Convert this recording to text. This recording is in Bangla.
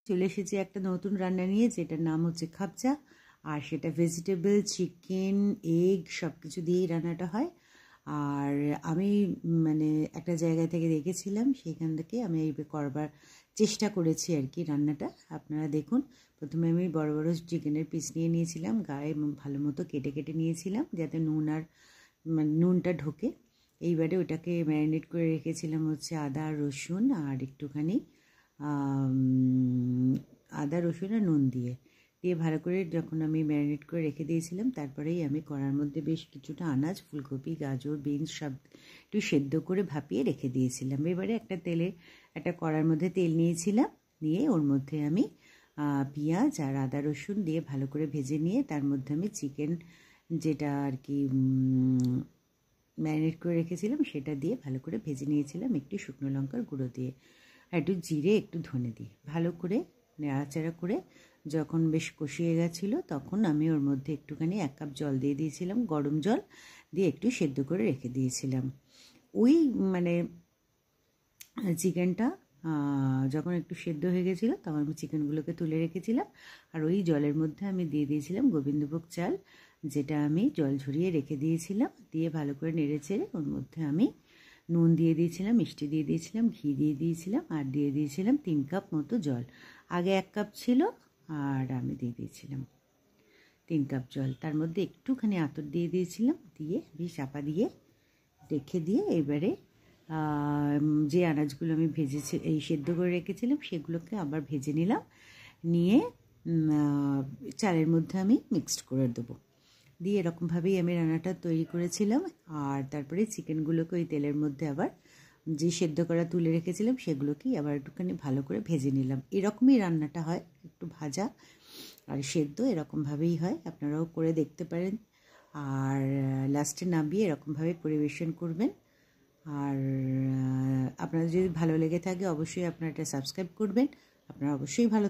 চলে এসেছি একটা নতুন রান্না নিয়ে, যেটার নাম হচ্ছে খাবজা। আর সেটা ভেজিটেবল, চিকেন, এগ সব কিছু দিয়েই রান্নাটা হয়। আর আমি মানে একটা জায়গা থেকে দেখেছিলাম, সেখান থেকে আমি এই করবার চেষ্টা করেছি আর কি রান্নাটা। আপনারা দেখুন, প্রথমে আমি বড় বড় চিকেনের পিস নিয়ে নিয়েছিলাম, গায়ে ভালো মতো কেটে কেটে নিয়েছিলাম যাতে নুনটা ঢোকে। এইবারে ওটাকে ম্যারিনেট করে রেখেছিলাম হচ্ছে আদা রসুন আর একটুখানি আদা রসুন আর নুন দিয়ে ভালো করে যখন আমি ম্যারিনেট করে রেখে দিয়েছিলাম, তারপরেই আমি কড়ার মধ্যে বেশ কিছুটা আনাজ, ফুলকপি, গাজর, বিনস সব একটু সেদ্ধ করে ভাপিয়ে রেখে দিয়েছিলাম। এবারে একটা কড়ার মধ্যে তেল নিয়েছিলাম, নিয়ে ওর মধ্যে আমি পেঁয়াজ আর আদা রসুন দিয়ে ভালো করে ভেজে নিয়ে তার মধ্যে আমি চিকেন যেটা আর কি ম্যারিনেট করে রেখেছিলাম সেটা দিয়ে ভালো করে ভেজে নিয়েছিলাম, একটু শুকনো লঙ্কার গুঁড়ো দিয়ে আর একটু জিরে, একটু ধনে দিয়ে ভালো করে নাড়াচাড়া করে যখন বেশ কষিয়ে গেছিলো, তখন আমি ওর মধ্যে একটুখানি 1 কাপ জল দিয়ে দিয়েছিলাম, গরম জল দিয়ে একটু সেদ্ধ করে রেখে দিয়েছিলাম। ওই মানে চিকেনটা যখন একটু সেদ্ধ হয়ে গেছিলো, তখন আমি চিকেনগুলোকে তুলে রেখেছিলাম। আর ওই জলের মধ্যে আমি দিয়ে দিয়েছিলাম গোবিন্দভোগ চাল, যেটা আমি জল ঝরিয়ে রেখে দিয়েছিলাম। দিয়ে ভালো করে নেড়ে চেড়ে ওর মধ্যে আমি নুন দিয়ে দিয়েছিলাম, মিষ্টি দিয়ে দিয়েছিলাম, ঘি দিয়ে দিয়েছিলাম, আর দিয়ে দিয়েছিলাম 3 কাপ মতো জল। আগে 1 কাপ ছিল, আর আমি দিয়ে দিয়েছিলাম 3 কাপ জল। তার মধ্যে একটুখানি আতর দিয়ে দিয়েছিলাম, দিয়ে বেশ চাপা দিয়ে রেখে দিয়ে এবারে যে আনাজগুলো আমি সেদ্ধ করে রেখেছিলাম সেগুলোকে আবার ভেজে নিলাম, নিয়ে চালের মধ্যে আমি মিক্সড করে দেবো। দিয়ে এরকমভাবেই আমি রান্নাটা তৈরি করেছিলাম। আর তারপরে চিকেনগুলোকে ওই তেলের মধ্যে আবার যে সেদ্ধ করা তুলে রেখেছিলাম সেগুলোকেই আবার একটুখানি ভালো করে ভেজে নিলাম। এরকমই রান্নাটা হয়, একটু ভাজা আর সেদ্ধ এরকমভাবেই হয়, আপনারাও করে দেখতে পারেন। আর লাস্টে নামিয়ে এরকমভাবে পরিবেশন করবেন। আর আপনাদের যদি ভালো লেগে থাকে অবশ্যই আপনারা এটা সাবস্ক্রাইব করবেন। আপনারা অবশ্যই ভালো